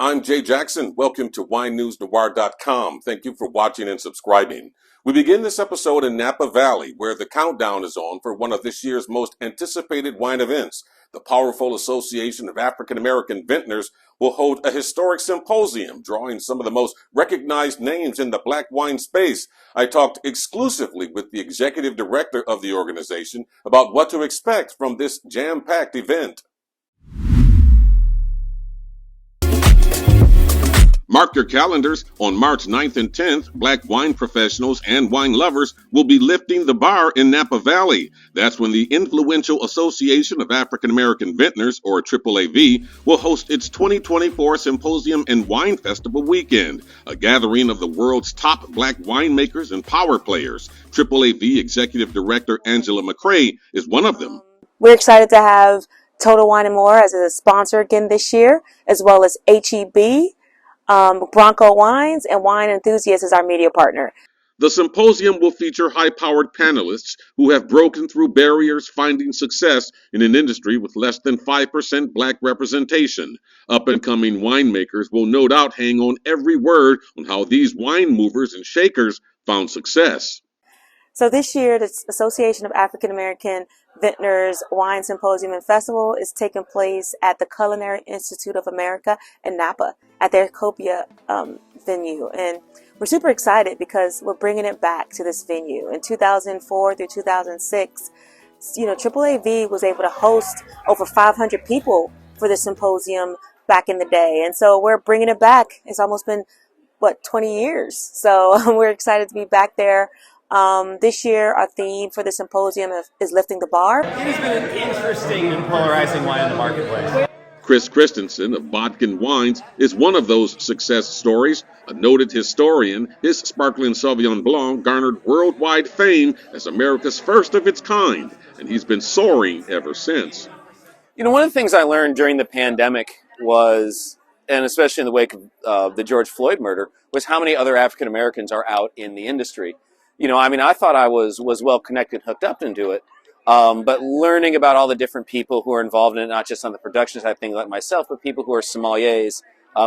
I'm Jay Jackson. Welcome to WineNewsNoir.com. Thank you for watching and subscribing. We begin this episode in Napa Valley, where the countdown is on for one of this year's most anticipated wine events. The powerful Association of African American Vintners will hold a historic symposium, drawing some of the most recognized names in the black wine space. I talked exclusively with the executive director of the organization about what to expect from this jam-packed event. Mark your calendars. On March 9th and 10th, black wine professionals and wine lovers will be lifting the bar in Napa Valley. That's when the influential Association of African American Vintners, or AAAV, will host its 2024 Symposium and Wine Festival weekend, a gathering of the world's top black winemakers and power players. AAAV Executive Director Angela McCrae is one of them. We're excited to have Total Wine & More as a sponsor again this year, as well as HEB, Bronco Wines, and Wine Enthusiasts as our media partner. The symposium will feature high-powered panelists who have broken through barriers, finding success in an industry with less than 5% black representation. Up-and-coming winemakers will no doubt hang on every word on how these wine movers and shakers found success. So this year, the Association of African American Vintners Wine Symposium and Festival is taking place at the Culinary Institute of America in Napa at their Copia venue. And we're super excited because we're bringing it back to this venue. In 2004 through 2006, AAAV was able to host over 500 people for the symposium back in the day. And so we're bringing it back. It's almost been, 20 years. So we're excited to be back there. This year, our theme for the symposium is lifting the bar. It has been an interesting and polarizing wine in the marketplace. Chris Christensen of Bodkin Wines is one of those success stories. A noted historian, his sparkling Sauvignon Blanc garnered worldwide fame as America's first of its kind, and he's been soaring ever since. One of the things I learned during the pandemic was, and especially in the wake of the George Floyd murder, was how many other African Americans are out in the industry. I thought I was well connected, hooked up into it. But learning about all the different people who are involved in it, not just on the production side of things like myself, but people who are sommeliers,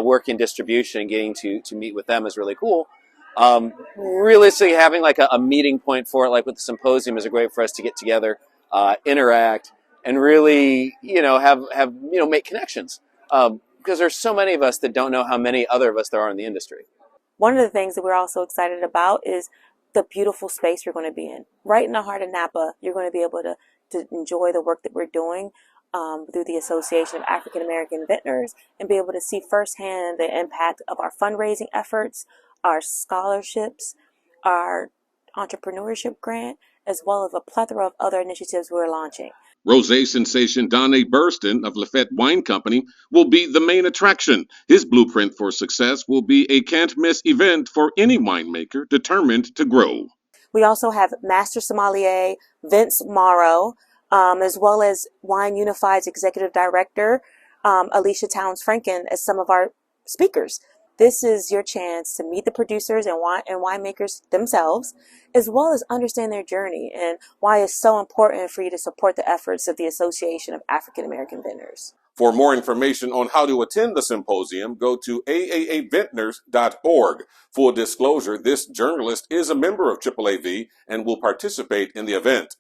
work in distribution, and getting to meet with them is really cool. Realistically, having like a meeting point for it, like with the symposium, is a great for us to get together, interact, and really, make connections. Because there's so many of us that don't know how many other of us there are in the industry. One of the things that we're also excited about is the beautiful space we're going to be in. Right in the heart of Napa, you're going to be able to enjoy the work that we're doing through the Association of African American Vintners and be able to see firsthand the impact of our fundraising efforts, our scholarships, our entrepreneurship grant, as well as a plethora of other initiatives we're launching. Rosé sensation Donnie Burston of Lafette Wine Company will be the main attraction. His blueprint for success will be a can't-miss event for any winemaker determined to grow. We also have Master Sommelier Vince Morrow, as well as Wine Unified's Executive Director, Alicia Towns-Franken, as some of our speakers. This is your chance to meet the producers and winemakers themselves, as well as understand their journey and why it's so important for you to support the efforts of the Association of African American Vintners. For more information on how to attend the symposium, go to AAAVintners.org. Full disclosure, this journalist is a member of AAAV and will participate in the event.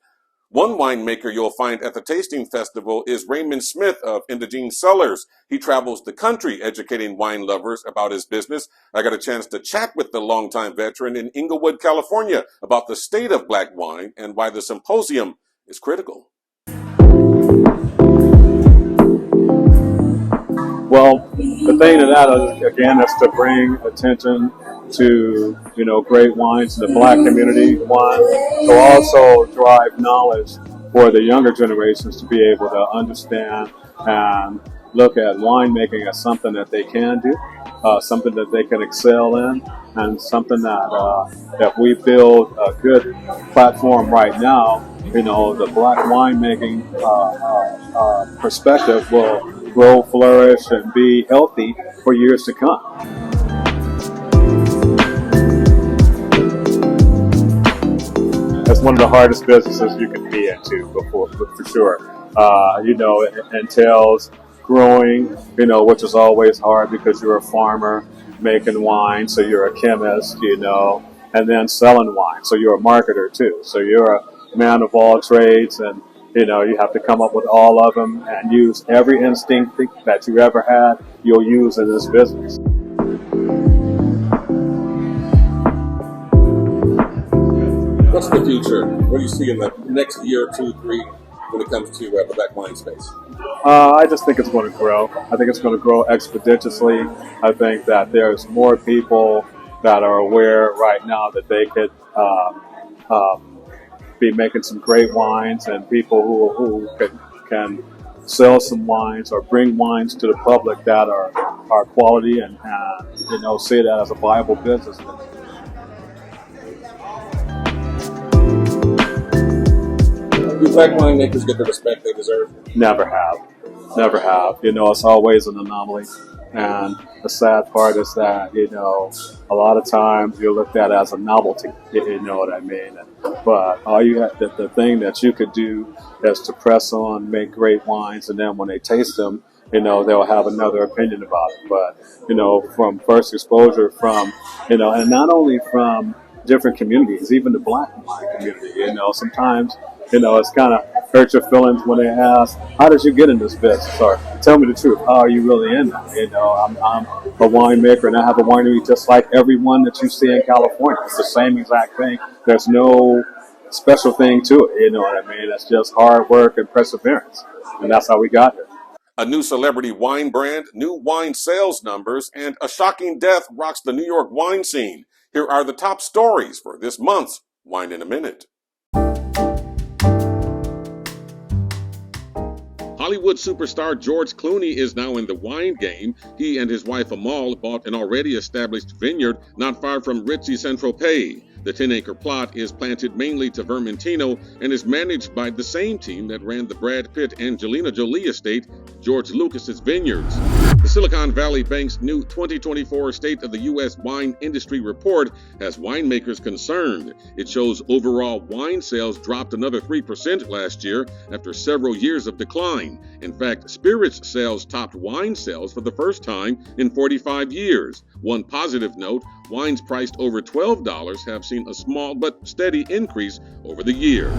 One winemaker you'll find at the tasting festival is Raymond Smith of Indigene Cellars. He travels the country educating wine lovers about his business. I got a chance to chat with the longtime veteran in Inglewood, California, about the state of black wine and why the symposium is critical. Well, the thing to that, again, is to bring attention to, great wines in the black community, one, to also drive knowledge for the younger generations to be able to understand and look at winemaking as something that they can do, something that they can excel in, and something that we build a good platform right now. The black winemaking perspective will grow, flourish, and be healthy for years to come. That's one of the hardest businesses you can be into for sure. It entails growing, which is always hard because you're a farmer making wine, so you're a chemist, and then selling wine, so you're a marketer too. So you're a man of all trades, and you have to come up with all of them and use every instinct that you ever had, you'll use in this business. What's the future? What do you see in the next year, 2, 3, when it comes to the black wine space? I just think it's going to grow. I think it's going to grow expeditiously. I think that there's more people that are aware right now that they could be making some great wines, and people who can sell some wines or bring wines to the public that are quality and see that as a viable business. Do black winemakers get the respect they deserve? Never have. It's always an anomaly. And the sad part is that, a lot of times you're looked at as a novelty, you know what I mean? But all you have, the thing that you could do is to press on, make great wines, and then when they taste them, they'll have another opinion about it. But, from first exposure from, and not only from different communities, even the black wine community, sometimes, it's kind of hurt your feelings when they ask, how did you get in this business? Or tell me the truth, how are you really in it? I'm a winemaker, and I have a winery just like everyone that you see in California. It's the same exact thing. There's no special thing to it, you know what I mean? It's just hard work and perseverance, and that's how we got here. A new celebrity wine brand, new wine sales numbers, and a shocking death rocks the New York wine scene. Here are the top stories for this month's Wine in a Minute. Hollywood superstar George Clooney is now in the wine game. He and his wife Amal bought an already established vineyard not far from ritzy Saint-Tropez. The 10-acre plot is planted mainly to Vermentino and is managed by the same team that ran the Brad Pitt Angelina Jolie estate, George Lucas's Vineyards. The Silicon Valley Bank's new 2024 State of the U.S. Wine Industry Report has winemakers concerned. It shows overall wine sales dropped another 3% last year after several years of decline. In fact, spirits sales topped wine sales for the first time in 45 years. One positive note, wines priced over $12 have seen a small but steady increase over the years.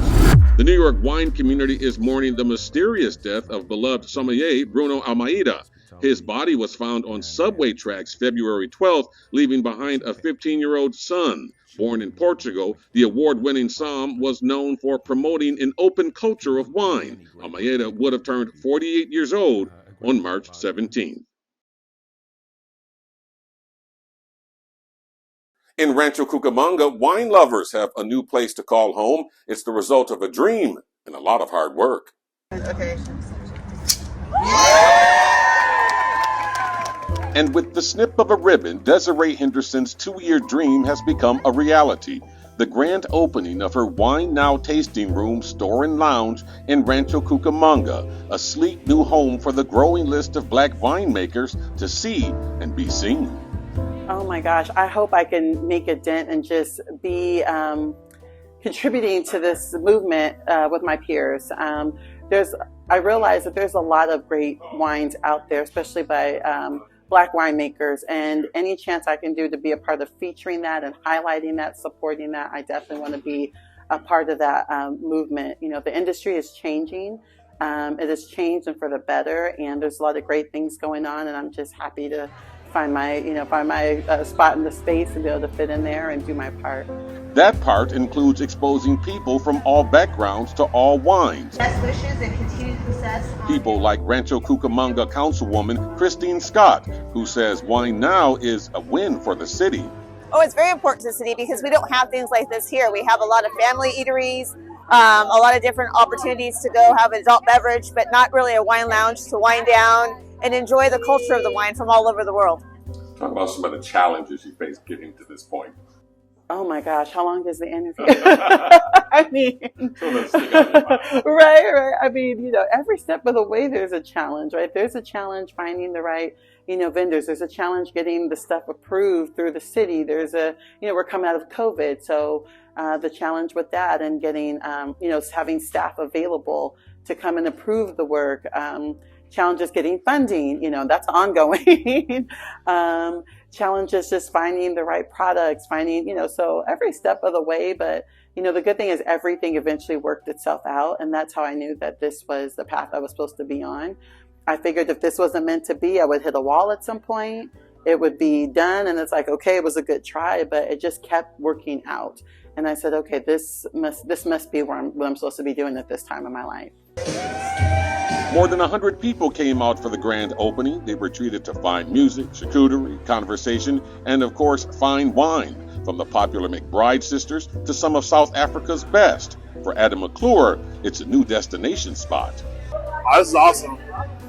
The New York wine community is mourning the mysterious death of beloved sommelier Bruno Almeida. His body was found on subway tracks February 12th, leaving behind a 15-year-old son. Born in Portugal, the award-winning Somm was known for promoting an open culture of wine. Almeida would have turned 48 years old on March 17th. In Rancho Cucamonga, wine lovers have a new place to call home. It's the result of a dream and a lot of hard work. Okay. And with the snip of a ribbon, Desiree Henderson's 2-year dream has become a reality. The grand opening of her Wine Now tasting room, store and lounge in Rancho Cucamonga, a sleek new home for the growing list of black winemakers to see and be seen. Oh my gosh, I hope I can make a dent and just be contributing to this movement with my peers. I realize that there's a lot of great wines out there, especially by black winemakers, and any chance I can do to be a part of featuring that and highlighting that, supporting that, I definitely want to be a part of that movement. The industry is changing. It has changed and for the better, and there's a lot of great things going on, and I'm just happy to find my spot in the space and be able to fit in there and do my part. That part includes exposing people from all backgrounds to all wines. Best wishes and continued success. People like Rancho Cucamonga Councilwoman Christine Scott, who says Wine Now is a win for the city. Oh, it's very important to the city because we don't have things like this here. We have a lot of family eateries, a lot of different opportunities to go have an adult beverage, but not really a wine lounge to wind down and enjoy the culture of the wine from all over the world. Talk about some of the challenges you faced getting to this point. Oh my gosh, how long is the interview? I mean, right. I mean, every step of the way there's a challenge, right? There's a challenge finding the right, vendors. There's a challenge getting the stuff approved through the city. There's we're coming out of COVID, so the challenge with that and getting, having staff available to come and approve the work. Challenges getting funding, that's ongoing. Challenges just finding the right products, finding, so every step of the way. But, the good thing is everything eventually worked itself out. And that's how I knew that this was the path I was supposed to be on. I figured if this wasn't meant to be, I would hit a wall at some point. It would be done. And it's like, okay, it was a good try, but it just kept working out. And I said, okay, this must be what I'm supposed to be doing at this time in my life. More than 100 people came out for the grand opening. They were treated to fine music, charcuterie, conversation, and of course, fine wine, from the popular McBride sisters to some of South Africa's best. For Adam McClure, it's a new destination spot. This is awesome.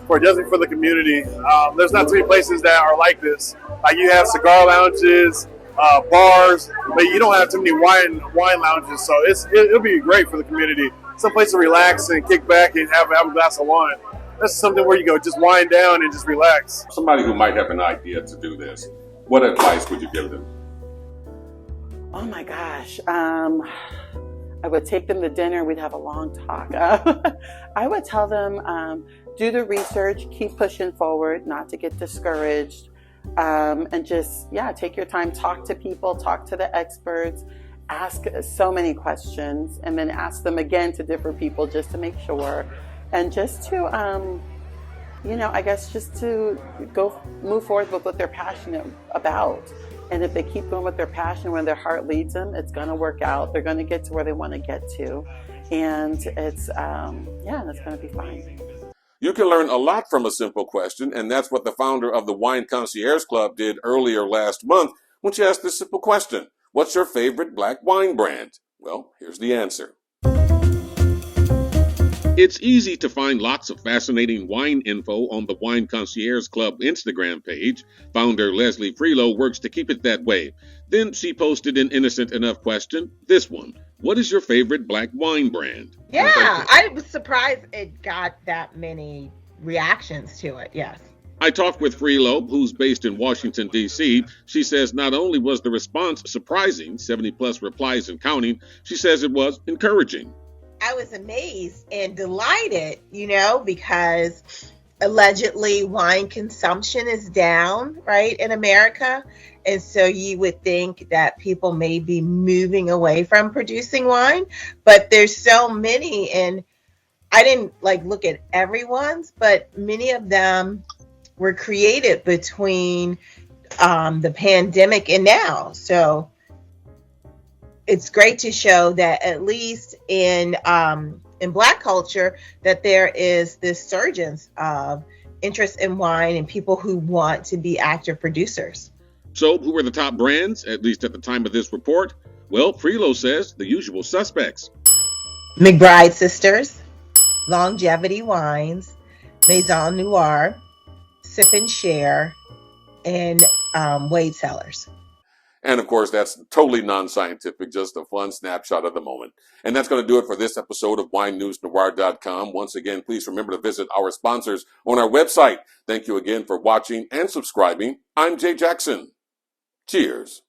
Definitely for the community. There's not too many places that are like this. Like you have cigar lounges, bars, but you don't have too many wine lounges. So it'll be great for the community. Some place to relax and kick back and have a glass of wine. That's something where you go just wind down and just relax. Somebody who might have an idea to do this, what advice would you give them? Oh my gosh. I would take them to dinner. We'd have a long talk. I would tell them, do the research, keep pushing forward, not to get discouraged. And just, take your time, talk to people, talk to the experts, ask so many questions, and then ask them again to different people just to make sure. And just to, I guess just to move forward with what they're passionate about. And if they keep going with their passion, when their heart leads them, it's going to work out. They're going to get to where they want to get to. And it's, it's going to be fine. You can learn a lot from a simple question, and that's what the founder of the Wine Concierge Club did earlier last month when she asked this simple question. What's your favorite black wine brand? Well, here's the answer. It's easy to find lots of fascinating wine info on the Wine Concierge Club Instagram page. Founder Leslie Freelo works to keep it that way. Then she posted an innocent enough question, this one. What is your favorite black wine brand? Yeah, I was surprised it got that many reactions to it, yes. I talked with Freelo, who's based in Washington, D.C. She says not only was the response surprising, 70-plus replies and counting, she says it was encouraging. I was amazed and delighted, because allegedly wine consumption is down, right, in America. And so you would think that people may be moving away from producing wine, but there's so many, and I didn't look at everyone's, but many of them were created between the pandemic and now. So it's great to show that at least in Black culture that there is this surgence of interest in wine and people who want to be active producers. So who were the top brands, at least at the time of this report? Well, Freelo says the usual suspects. McBride Sisters, Longevity Wines, Maison Noir, Sip and Share, and Wade Cellars. And of course, that's totally non-scientific, just a fun snapshot of the moment. And that's going to do it for this episode of WineNewsNoir.com. Once again, please remember to visit our sponsors on our website. Thank you again for watching and subscribing. I'm Jay Jackson. Cheers.